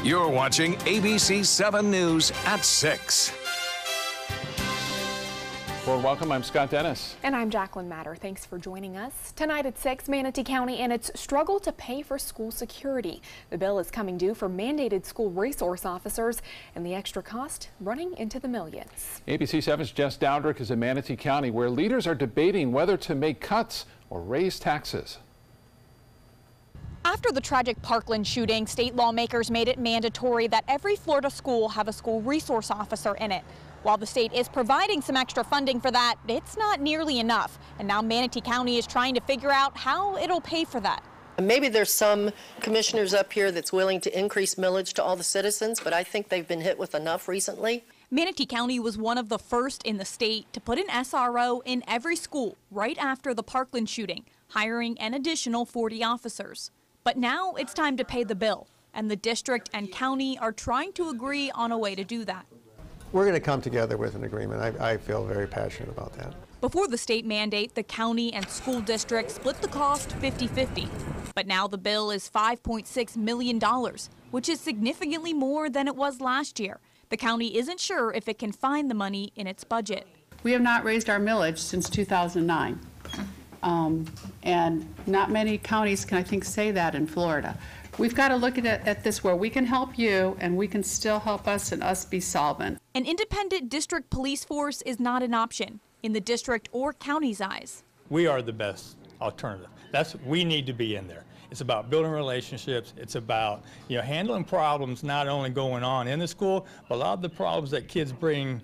You're watching ABC7 News at 6. Well, welcome. I'm Scott Dennis. And I'm Jacqueline Matter. Thanks for joining us. Tonight at 6, Manatee County and its struggle to pay for school security. The bill is coming due for mandated school resource officers, and the extra cost running into the millions. ABC7's Jess Dowdrick is in Manatee County, where leaders are debating whether to make cuts or raise taxes. After the tragic Parkland shooting, state lawmakers made it mandatory that every Florida school have a school resource officer in it. While the state is providing some extra funding for that, it's not nearly enough. And now Manatee County is trying to figure out how it'll pay for that. Maybe there's some commissioners up here that's willing to increase millage to all the citizens, but I think they've been hit with enough recently. Manatee County was one of the first in the state to put an SRO in every school right after the Parkland shooting, hiring an additional 40 officers. But now it's time to pay the bill, and the district and county are trying to agree on a way to do that. We're going to come together with an agreement. I feel very passionate about that. Before the state mandate, the county and school district split the cost 50-50. But now the bill is $5.6 million, which is significantly more than it was last year. The county isn't sure if it can find the money in its budget. We have not raised our millage since 2009. And not many counties can, I think, say that in Florida. We've got to look at this where we can help you and we can still help us and us be solvent. An independent district police force is not an option in the district or county's eyes. We are the best alternative. We need to be in there. It's about building relationships. It's about, handling problems not only going on in the school, but a lot of the problems that kids bring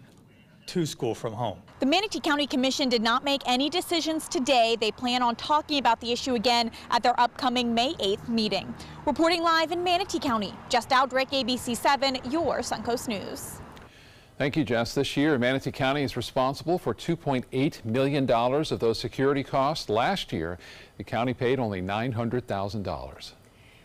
to school from home. The Manatee County Commission did not make any decisions today. They plan on talking about the issue again at their upcoming May 8th meeting. Reporting live in Manatee County, Jess Dowdrick, ABC7, your Suncoast News. Thank you, Jess. This year, Manatee County is responsible for $2.8 million of those security costs. Last year, the county paid only $900,000.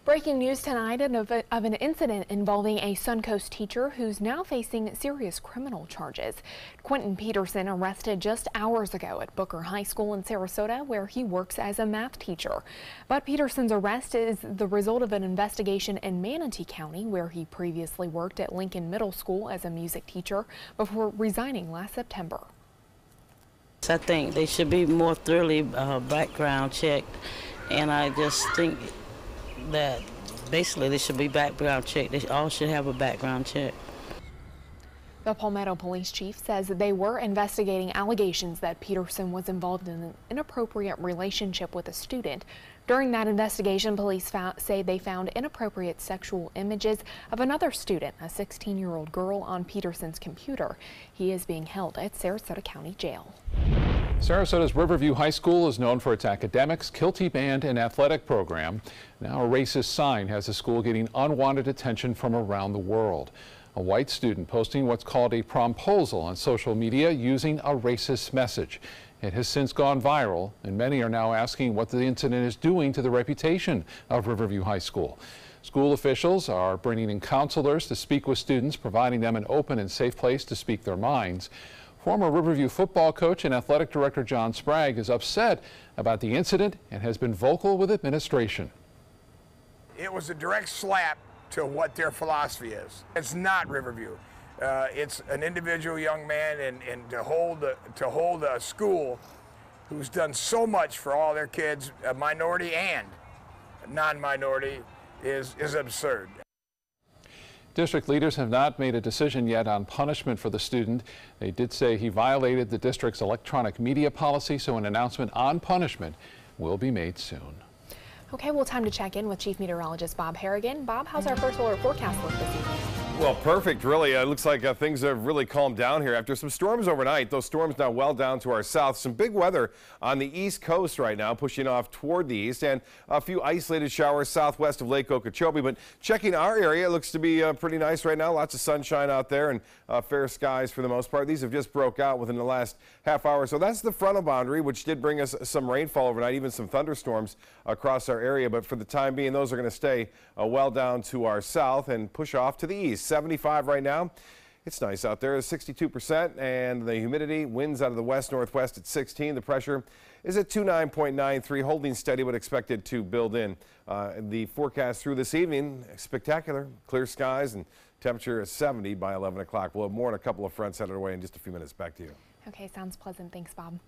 Breaking news tonight of an incident involving a Suncoast teacher who's now facing serious criminal charges. Quentin Peterson arrested just hours ago at Booker High School in Sarasota, where he works as a math teacher. But Peterson's arrest is the result of an investigation in Manatee County, where he previously worked at Lincoln Middle School as a music teacher before resigning last September. I think they should be more thoroughly background checked, and I just think that basically they should be background checked. They all should have a background check. The Palmetto police chief says they were investigating allegations that Peterson was involved in an inappropriate relationship with a student. During that investigation, police say they found inappropriate sexual images of another student, a 16-year-old girl, on Peterson's computer. He is being held at Sarasota County Jail. Sarasota's Riverview High School is known for its academics, Kilty Band, and athletic program. Now a racist sign has the school getting unwanted attention from around the world. A white student posting what's called a promposal on social media using a racist message. It has since gone viral, and many are now asking what the incident is doing to the reputation of Riverview High School. School officials are bringing in counselors to speak with students, providing them an open and safe place to speak their minds. Former Riverview football coach and athletic director John Sprague is upset about the incident and has been vocal with administration. It was a direct slap to what their philosophy is. It's not Riverview. It's an individual young man, and to hold a school who's done so much for all their kids, a minority and non-minority, is absurd. District leaders have not made a decision yet on punishment for the student. They did say he violated the district's electronic media policy, so an announcement on punishment will be made soon. Okay, well, time to check in with Chief Meteorologist Bob Harrigan. Bob, how's our first alert forecast look this evening? Well, perfect, really. It looks like things have really calmed down here after some storms overnight. Those storms now well down to our south. Some big weather on the east coast right now, pushing off toward the east, and a few isolated showers southwest of Lake Okeechobee. But checking our area, it looks to be pretty nice right now. Lots of sunshine out there and fair skies for the most part. These have just broke out within the last half hour. So that's the frontal boundary, which did bring us some rainfall overnight, even some thunderstorms across our area. But for the time being, those are going to stay well down to our south and push off to the east. 75 right now. It's nice out there. It's 62%, and the humidity, winds out of the west-northwest at 16. The pressure is at 29.93, holding steady, but expected to build in. The forecast through this evening, spectacular, clear skies, and temperature is 70 by 11 o'clock. We'll have more on a couple of fronts headed away in just a few minutes. Back to you. Okay, sounds pleasant. Thanks, Bob.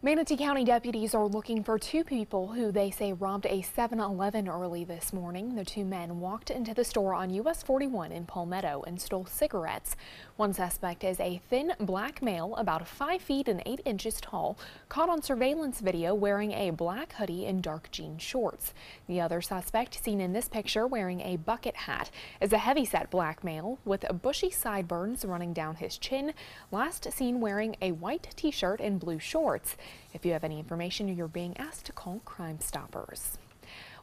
Manatee County deputies are looking for two people who they say robbed a 7-Eleven early this morning. The two men walked into the store on US 41 in Palmetto and stole cigarettes. One suspect is a thin black male about 5 feet and 8 inches tall, caught on surveillance video wearing a black hoodie and dark jean shorts. The other suspect, seen in this picture wearing a bucket hat, is a heavyset black male with bushy sideburns running down his chin, last seen wearing a white t-shirt and blue shorts. If you have any information, you're being asked to call Crime Stoppers.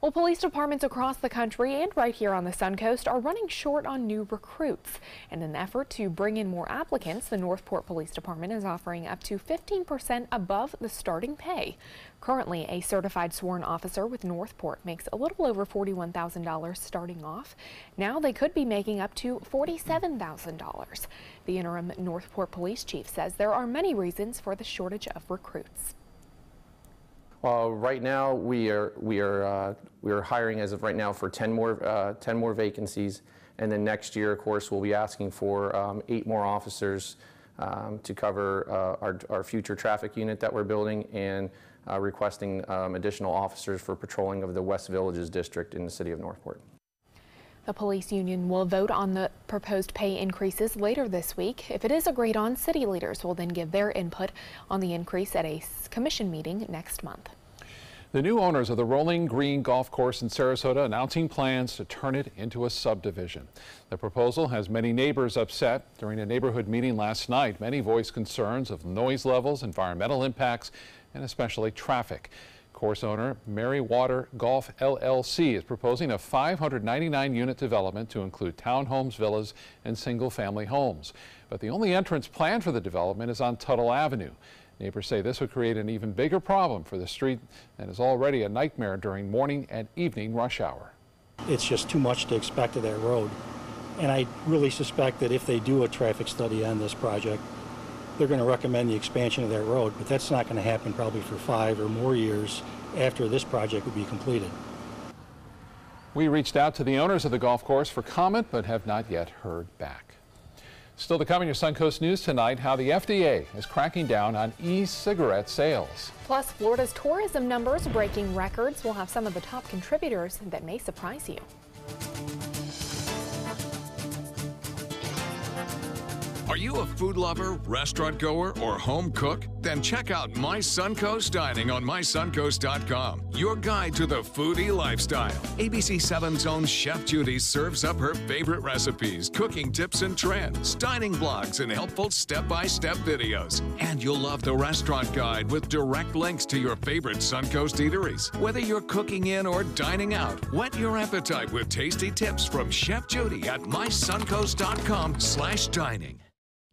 Well, police departments across the country and right here on the Suncoast are running short on new recruits. In an effort to bring in more applicants, the Northport Police Department is offering up to 15% above the starting pay. Currently, a certified sworn officer with Northport makes a little over $41,000 starting off. Now they could be making up to $47,000. The interim Northport police chief says there are many reasons for the shortage of recruits. Right now, we are hiring as of right now for 10 more vacancies, and then next year, of course, we'll be asking for 8 more officers to cover our future traffic unit that we're building, and requesting additional officers for patrolling of the West Villages district in the city of Northport. The police union will vote on the proposed pay increases later this week. If it is agreed on, city leaders will then give their input on the increase at a commission meeting next month. The new owners of the Rolling Green Golf Course in Sarasota announcing plans to turn it into a subdivision. The proposal has many neighbors upset. During a neighborhood meeting last night, many voiced concerns of noise levels, environmental impacts, and especially traffic. Course owner Merrywater Golf LLC is proposing a 599-unit development to include townhomes, villas, and single-family homes. But the only entrance planned for the development is on Tuttle Avenue. Neighbors say this would create an even bigger problem for the street that is already a nightmare during morning and evening rush hour. It's just too much to expect of that road. And I really suspect that if they do a traffic study on this project, they're going to recommend the expansion of that road, but that's not going to happen probably for 5 or more years after this project would be completed. We reached out to the owners of the golf course for comment, but have not yet heard back. Still to come in your Suncoast News tonight, how the FDA is cracking down on e-cigarette sales. Plus, Florida's tourism numbers breaking records. We'll have some of the top contributors that may surprise you. Are you a food lover, restaurant goer, or home cook? Then check out My Suncoast Dining on mysuncoast.com, your guide to the foodie lifestyle. ABC7's own Chef Judy serves up her favorite recipes, cooking tips and trends, dining blogs, and helpful step-by-step videos. And you'll love the restaurant guide with direct links to your favorite Suncoast eateries. Whether you're cooking in or dining out, whet your appetite with tasty tips from Chef Judy at mysuncoast.com/dining.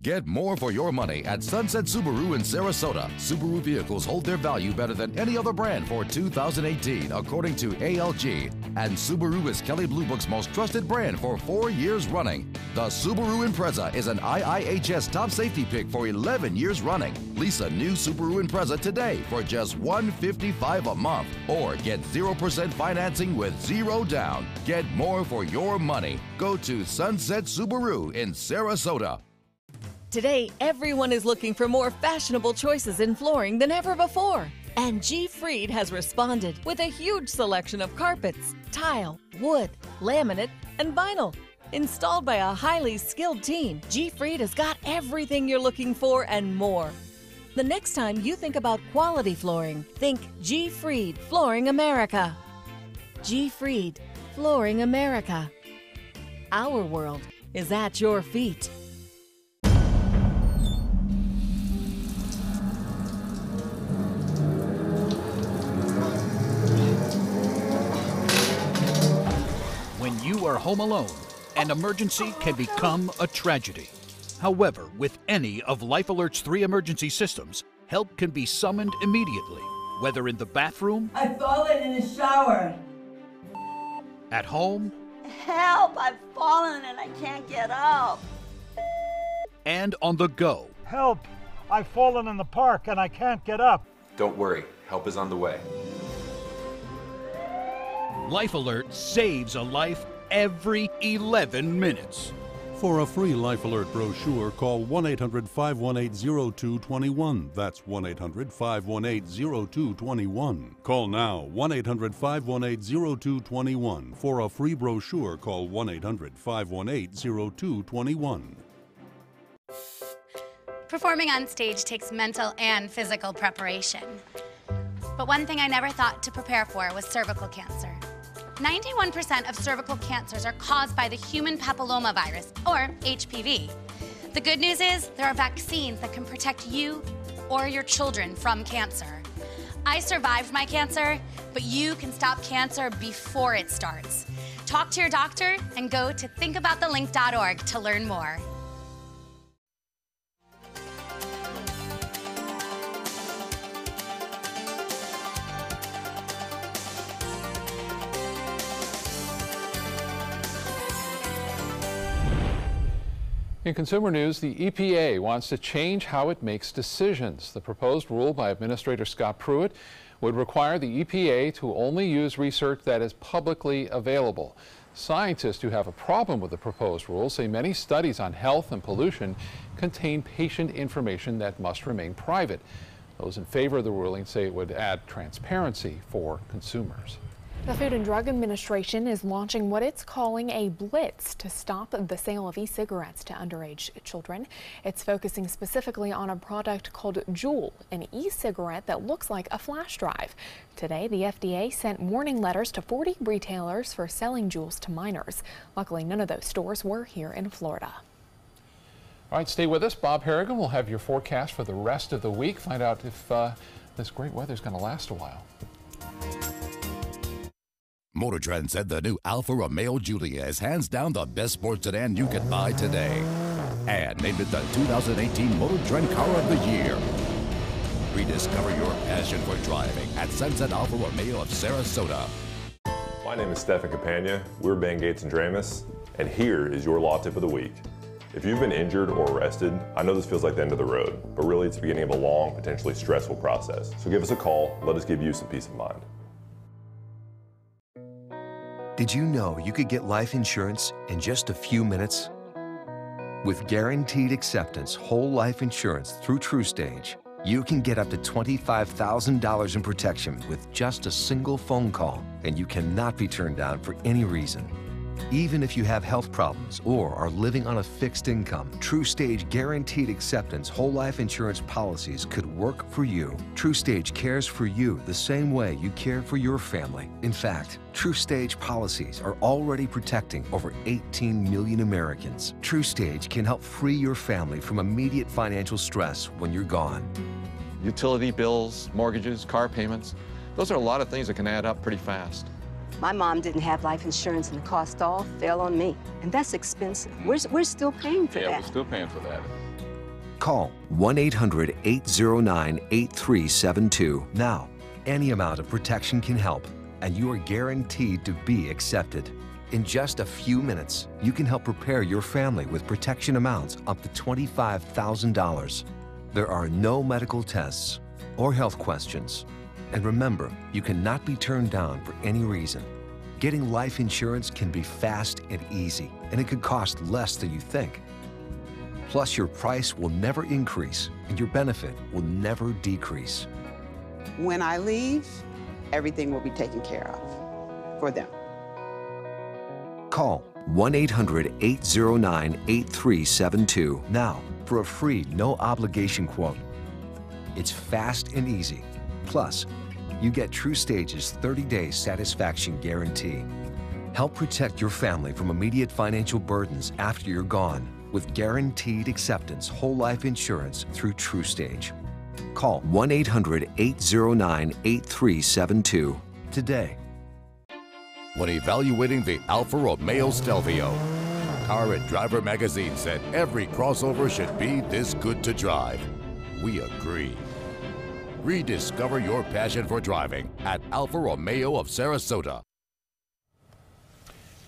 Get more for your money at Sunset Subaru in Sarasota. Subaru vehicles hold their value better than any other brand for 2018, according to ALG. And Subaru is Kelley Blue Book's most trusted brand for 4 years running. The Subaru Impreza is an IIHS top safety pick for 11 years running. Lease a new Subaru Impreza today for just $155 a month, or get 0% financing with 0 down. Get more for your money. Go to Sunset Subaru in Sarasota. Today, everyone is looking for more fashionable choices in flooring than ever before. And G. Fried has responded with a huge selection of carpets, tile, wood, laminate, and vinyl. Installed by a highly skilled team, G. Fried has got everything you're looking for and more. The next time you think about quality flooring, think G. Fried Flooring America. G. Fried Flooring America. Our world is at your feet. When you are home alone, an emergency can become a tragedy. However, with any of Life Alert's 3 emergency systems, help can be summoned immediately, whether in the bathroom, I've fallen in the shower. at home, Help! I've fallen and I can't get up. and on the go. Help! I've fallen in the park and I can't get up. Don't worry, help is on the way. Life Alert saves a life every 11 minutes. For a free Life Alert brochure, call 1-800-518-0221. That's 1-800-518-0221. Call now, 1-800-518-0221. For a free brochure, call 1-800-518-0221. Performing on stage takes mental and physical preparation. But one thing I never thought to prepare for was cervical cancer. 91% of cervical cancers are caused by the human papillomavirus, or HPV. The good news is there are vaccines that can protect you or your children from cancer. I survived my cancer, but you can stop cancer before it starts. Talk to your doctor and go to thinkaboutthelink.org to learn more. In consumer news, the EPA wants to change how it makes decisions. The proposed rule by Administrator Scott Pruitt would require the EPA to only use research that is publicly available. Scientists who have a problem with the proposed rule say many studies on health and pollution contain patient information that must remain private. Those in favor of the ruling say it would add transparency for consumers. The Food and Drug Administration is launching what it's calling a blitz to stop the sale of e-cigarettes to underage children. It's focusing specifically on a product called Juul, an e-cigarette that looks like a flash drive. Today, the FDA sent warning letters to 40 retailers for selling Juuls to minors. Luckily, none of those stores were here in Florida. All right, stay with us. Bob Harrigan will have your forecast for the rest of the week. Find out if this great weather is going to last a while. Motor Trend said the new Alfa Romeo Giulia is hands down the best sports sedan you can buy today. And named it the 2018 Motor Trend Car of the Year. Rediscover your passion for driving at Sunset Alfa Romeo of Sarasota. My name is Stefan Campagna. We're Ben Gates and Dramus, and here is your law tip of the week. If you've been injured or arrested, I know this feels like the end of the road, but really it's the beginning of a long, potentially stressful process. So give us a call. Let us give you some peace of mind. Did you know you could get life insurance in just a few minutes? With guaranteed acceptance whole life insurance through TruStage, you can get up to $25,000 in protection with just a single phone call, and you cannot be turned down for any reason. Even if you have health problems or are living on a fixed income, TruStage guaranteed acceptance whole life insurance policies could work for you. TruStage cares for you the same way you care for your family. In fact, TruStage policies are already protecting over 18 million Americans. TruStage can help free your family from immediate financial stress when you're gone. Utility bills, mortgages, car payments, those are a lot of things that can add up pretty fast. My mom didn't have life insurance and the cost all fell on me. And that's expensive. We're still paying for that. Yeah, we're still paying for that. Call 1-800-809-8372 now. Any amount of protection can help, and you are guaranteed to be accepted. In just a few minutes, you can help prepare your family with protection amounts up to $25,000. There are no medical tests or health questions. And remember, you cannot be turned down for any reason. Getting life insurance can be fast and easy, and it could cost less than you think. Plus, your price will never increase, and your benefit will never decrease. When I leave, everything will be taken care of for them. Call 1-800-809-8372 now for a free, no-obligation quote. It's fast and easy. Plus, you get TruStage's 30-day satisfaction guarantee. Help protect your family from immediate financial burdens after you're gone with guaranteed acceptance whole life insurance through TruStage. Call 1-800-809-8372 today. When evaluating the Alfa Romeo Stelvio, Car and Driver magazine said every crossover should be this good to drive. We agree. Rediscover your passion for driving at Alfa Romeo of Sarasota.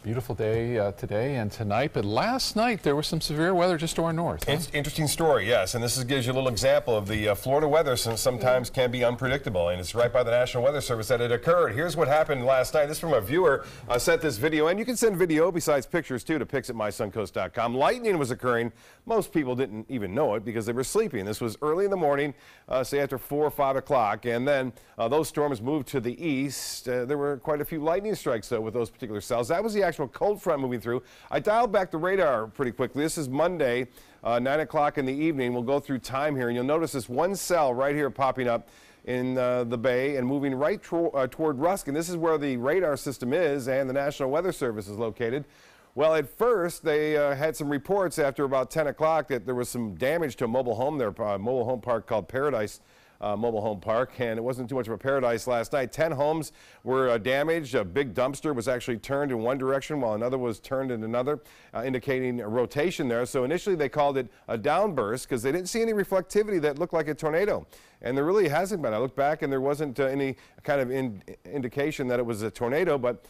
Beautiful day today and tonight, but last night there was some severe weather just to our north. Huh? Interesting story, yes, and this gives you a little example of the Florida weather sometimes can be unpredictable, and it's right by the National Weather Service that it occurred. Here's what happened last night. This is from a viewer sent this video, and you can send video besides pictures too to pics@mysuncoast.com. Lightning was occurring. Most people didn't even know it because they were sleeping. This was early in the morning, say after 4 or 5 o'clock, and then those storms moved to the east. There were quite a few lightning strikes though with those particular cells. That was the actual cold front moving through. I dialed back the radar pretty quickly. This is Monday, 9 o'clock in the evening. We'll go through time here, and you'll notice this one cell right here popping up in the bay and moving right toward Ruskin. This is where the radar system is and the National Weather Service is located. Well, at first, they had some reports after about 10 o'clock that there was some damage to a mobile home there, a mobile home park called Paradise Mobile Home Park, and it wasn't too much of a paradise last night. 10 homes were damaged. A big dumpster was actually turned in one direction while another was turned in another, indicating a rotation there. So initially they called it a downburst because they didn't see any reflectivity that looked like a tornado. And there really hasn't been. I looked back and there wasn't any kind of indication that it was a tornado, but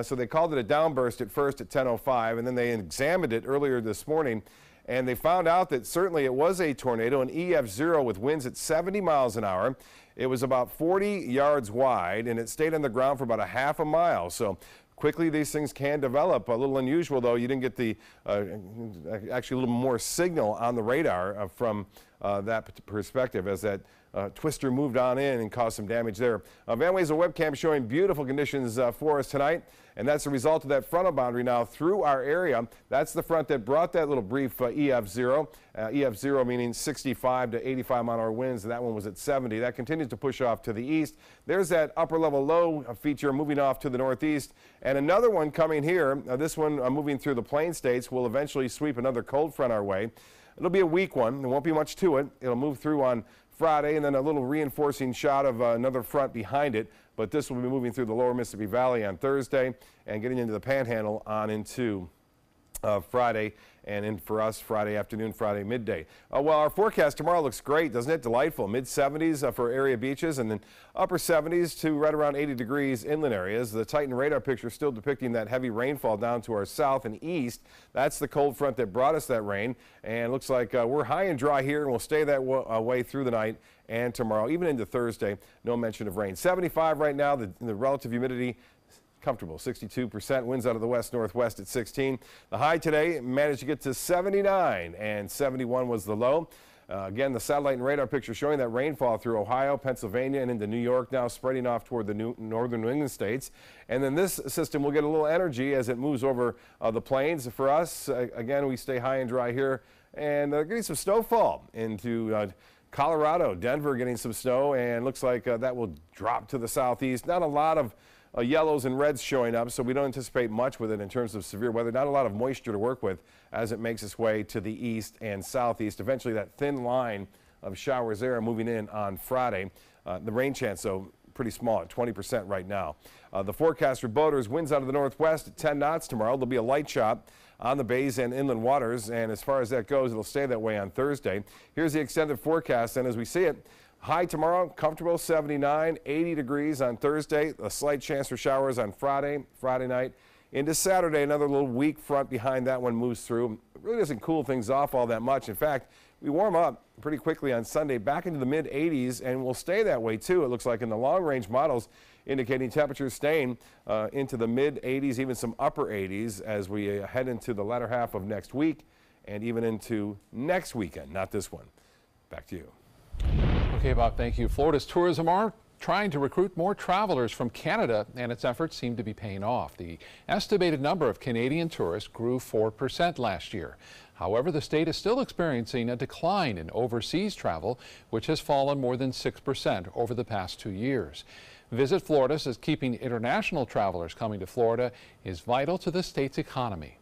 so they called it a downburst at first at 10:05, and then they examined it earlier this morning, and they found out that certainly it was a tornado, an EF0 with winds at 70 miles an hour. It was about 40 yards wide, and it stayed on the ground for about a half a mile. So quickly these things can develop. A little unusual, though. You didn't get the actually a little more signal on the radar from that perspective as that twister moved on in and caused some damage there. Van Way's webcam showing beautiful conditions for us tonight, and that's a result of that frontal boundary now through our area. That's the front that brought that little brief EF0. EF0 meaning 65 to 85 mile an hour winds, and that one was at 70. That continues to push off to the east. There's that upper level low feature moving off to the northeast, and another one coming here. This one moving through the plain states will eventually sweep another cold front our way. It'll be a weak one. There won't be much to it. It'll move through on Friday, and then a little reinforcing shot of another front behind it. But this will be moving through the lower Mississippi Valley on Thursday and getting into the Panhandle on into Friday, and in for us Friday afternoon, Friday midday. Well, our forecast tomorrow looks great, doesn't it? Delightful. Mid-70s for area beaches, and then upper 70s to right around 80 degrees inland areas. The Titan radar picture still depicting that heavy rainfall down to our south and east. That's the cold front that brought us that rain, and looks like we're high and dry here, and we'll stay that way through the night and tomorrow, even into Thursday. No mention of rain. 75 right now. The relative humidity comfortable, 62%. Winds out of the west-northwest at 16. The high today managed to get to 79, and 71 was the low. Again, the satellite and radar picture showing that rainfall through Ohio, Pennsylvania, and into New York, now spreading off toward the northern New England states. And then this system will get a little energy as it moves over the plains. For us, again, we stay high and dry here, and getting some snowfall into Colorado, Denver getting some snow, and looks like that will drop to the southeast. Not a lot of yellows and reds showing up, so we don't anticipate much with it in terms of severe weather. Not a lot of moisture to work with as it makes its way to the east and southeast. Eventually, that thin line of showers there are moving in on Friday. The rain chance, though, pretty small at 20% right now. The forecast for boaters, winds out of the northwest at 10 knots tomorrow. There'll be a light chop on the bays and inland waters, and as far as that goes, it'll stay that way on Thursday. Here's the extended forecast, and as we see it, high tomorrow, comfortable 79, 80 degrees on Thursday. A slight chance for showers on Friday night. Into Saturday, another little weak front behind that one moves through. It really doesn't cool things off all that much. In fact, we warm up pretty quickly on Sunday back into the mid-80s, and we'll stay that way too. It looks like in the long-range models indicating temperatures staying into the mid-80s, even some upper 80s as we head into the latter half of next week and even into next weekend, not this one. Back to you. Okay, Bob, thank you. Florida's tourism are trying to recruit more travelers from Canada, and its efforts seem to be paying off. The estimated number of Canadian tourists grew 4% last year. However, the state is still experiencing a decline in overseas travel, which has fallen more than 6% over the past 2 years. Visit Florida says keeping international travelers coming to Florida is vital to the state's economy.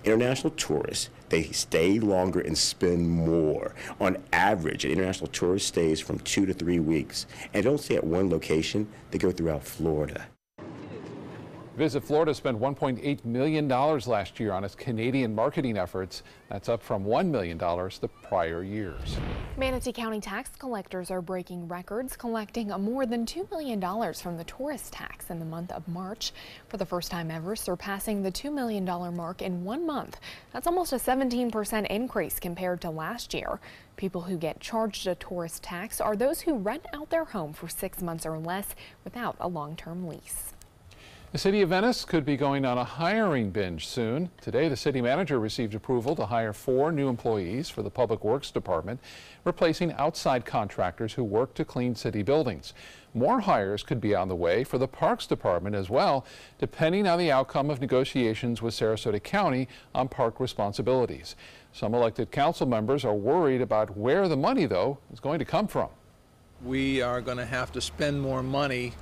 International tourists, they stay longer and spend more. On average, an international tourist stays from 2 to 3 weeks. And don't stay at one location, they go throughout Florida. Visit Florida spent $1.8 million last year on its Canadian marketing efforts. That's up from $1 million the prior years. Manatee County tax collectors are breaking records, collecting more than $2 million from the tourist tax in the month of March. For the first time ever, surpassing the $2 million mark in 1 month. That's almost a 17% increase compared to last year. People who get charged a tourist tax are those who rent out their home for 6 months or less without a long-term lease. The City of Venice could be going on a hiring binge soon. Today, the city manager received approval to hire 4 new employees for the Public Works Department, replacing outside contractors who work to clean city buildings. More hires could be on the way for the Parks Department as well, depending on the outcome of negotiations with Sarasota County on park responsibilities. Some elected council members are worried about where the money, though, is going to come from. We are going to have to spend more money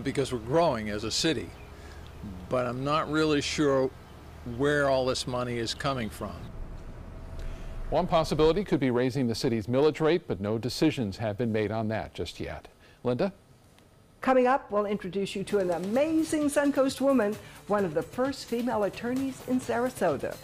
because we're growing as a city, but I'm not really sure where all this money is coming from. One possibility could be raising the city's millage rate, but no decisions have been made on that just yet. Linda? Coming up, we'll introduce you to an amazing Suncoast woman, one of the first female attorneys in Sarasota.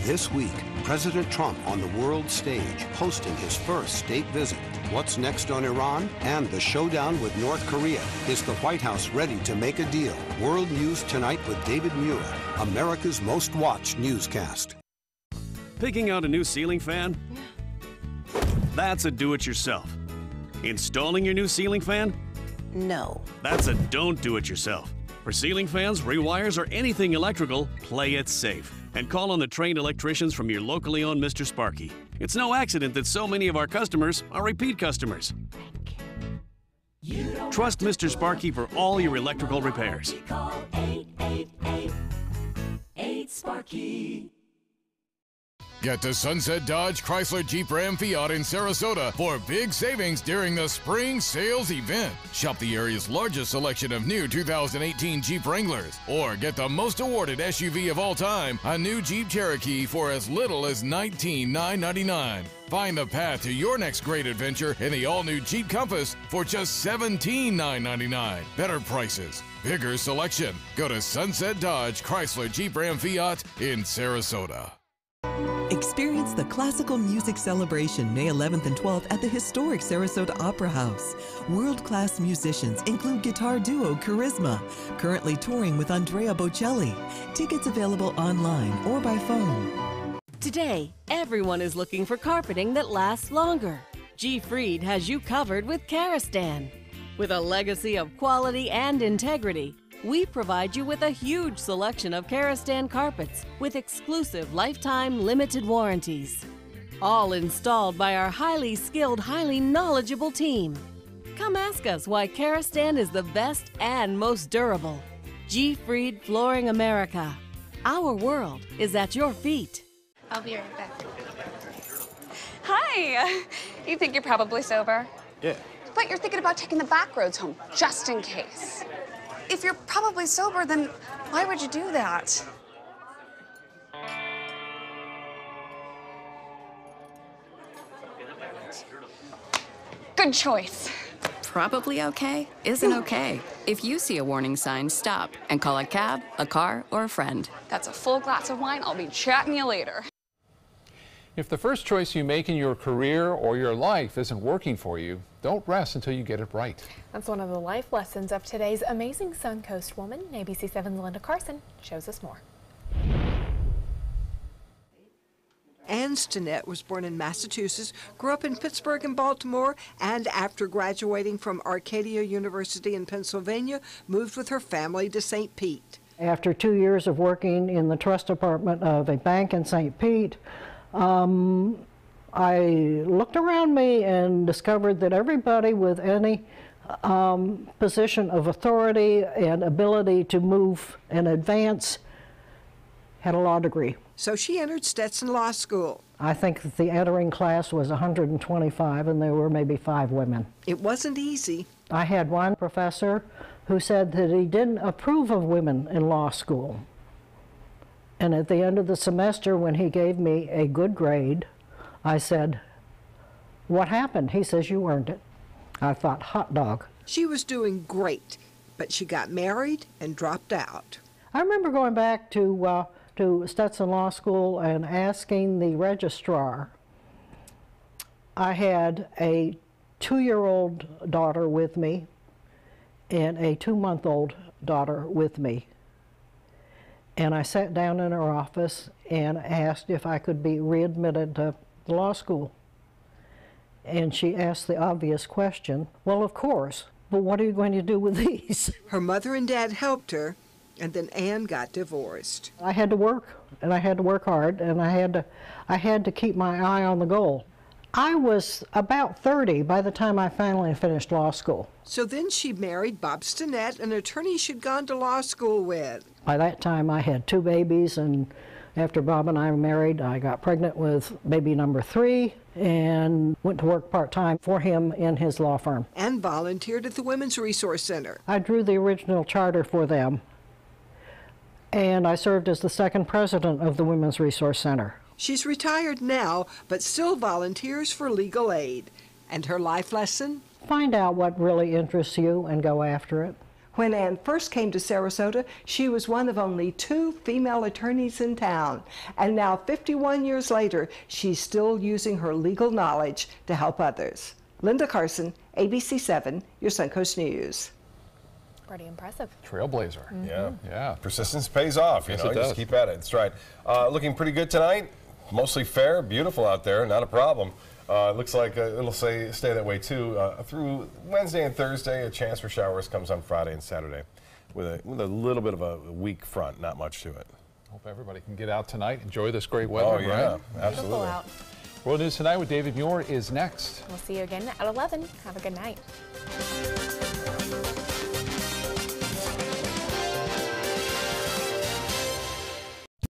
This week, President Trump on the world stage, hosting his first state visit. What's next on Iran? And the showdown with North Korea. Is the White House ready to make a deal? World News Tonight with David Muir, America's most watched newscast. Picking out a new ceiling fan? That's a do-it-yourself. Installing your new ceiling fan? No. That's a don't do it yourself. For ceiling fans, rewires, or anything electrical, play it safe. And call on the trained electricians from your locally owned Mr. Sparky. It's no accident that so many of our customers are repeat customers. Trust Mr. Sparky for all your electrical repairs. Call 888-8-SPARKY. Get to Sunset Dodge Chrysler Jeep Ram Fiat in Sarasota for big savings during the spring sales event. Shop the area's largest selection of new 2018 Jeep Wranglers, or get the most awarded SUV of all time, a new Jeep Cherokee, for as little as $19,999. Find the path to your next great adventure in the all-new Jeep Compass for just $17,999. Better prices, bigger selection. Go to Sunset Dodge Chrysler Jeep Ram Fiat in Sarasota. Experience the Classical Music Celebration May 11th and 12th at the historic Sarasota Opera House. World-class musicians include guitar duo Charisma, currently touring with Andrea Bocelli. Tickets available online or by phone. Today, everyone is looking for carpeting that lasts longer. G. Fried has you covered with Karastan. With a legacy of quality and integrity, we provide you with a huge selection of Karastan carpets with exclusive lifetime limited warranties. All installed by our highly skilled, highly knowledgeable team. Come ask us why Karastan is the best and most durable. G. Fried Flooring America. Our world is at your feet. I'll be right back. Hi! You think you're probably sober? Yeah. But you're thinking about taking the back roads home, just in case. If you're probably sober, then why would you do that? Good choice. Probably okay isn't okay. If you see a warning sign, stop and call a cab, a car, or a friend. That's a full glass of wine. I'll be chatting you later. If the first choice you make in your career or your life isn't working for you, don't rest until you get it right. That's one of the life lessons of today's amazing Suncoast woman. ABC7's Linda Carson shows us more. Ann Stinnett was born in Massachusetts, grew up in Pittsburgh and Baltimore, and after graduating from Arcadia University in Pennsylvania, moved with her family to St. Pete. After 2 years of working in the trust department of a bank in St. Pete, I looked around me and discovered that everybody with any position of authority and ability to move and advance had a law degree. So she entered Stetson Law School. I think that the entering class was 125 and there were maybe 5 women. It wasn't easy. I had one professor who said that he didn't approve of women in law school. And at the end of the semester, when he gave me a good grade, I said, "What happened?" He says, "You earned it." I thought, hot dog. She was doing great, but she got married and dropped out. I remember going back to Stetson Law School and asking the registrar. I had a 2-year-old daughter with me and a 2-month-old daughter with me. And I sat down in her office and asked if I could be readmitted to the law school. And she asked the obvious question, well, of course, but what are you going to do with these? Her mother and dad helped her, and then Ann got divorced. I had to work, and I had to work hard, and I had to keep my eye on the goal. I was about 30 by the time I finally finished law school. So then she married Bob Stinnett, an attorney she'd gone to law school with. By that time, I had 2 babies, and after Bob and I were married, I got pregnant with baby number 3 and went to work part-time for him in his law firm. And volunteered at the Women's Resource Center. I drew the original charter for them, and I served as the 2nd president of the Women's Resource Center. She's retired now, but still volunteers for legal aid. And her life lesson? Find out what really interests you and go after it. When Ann first came to Sarasota, she was one of only 2 female attorneys in town. And now, 51 years later, she's still using her legal knowledge to help others. Linda Carson, ABC7, your Suncoast News. Pretty impressive. Trailblazer. Mm-hmm. Yeah. Persistence pays off. You Yes, know, it you just does. keep at it. That's right. Looking pretty good tonight. Mostly fair, beautiful out there. Not a problem. Looks like it'll stay that way too through Wednesday and Thursday. A chance for showers comes on Friday and Saturday, with a little bit of a weak front. Not much to it. Hope everybody can get out tonight. Enjoy this great weather. Oh yeah, right? absolutely. Out. World News Tonight with David Muir is next. We'll see you again at 11. Have a good night.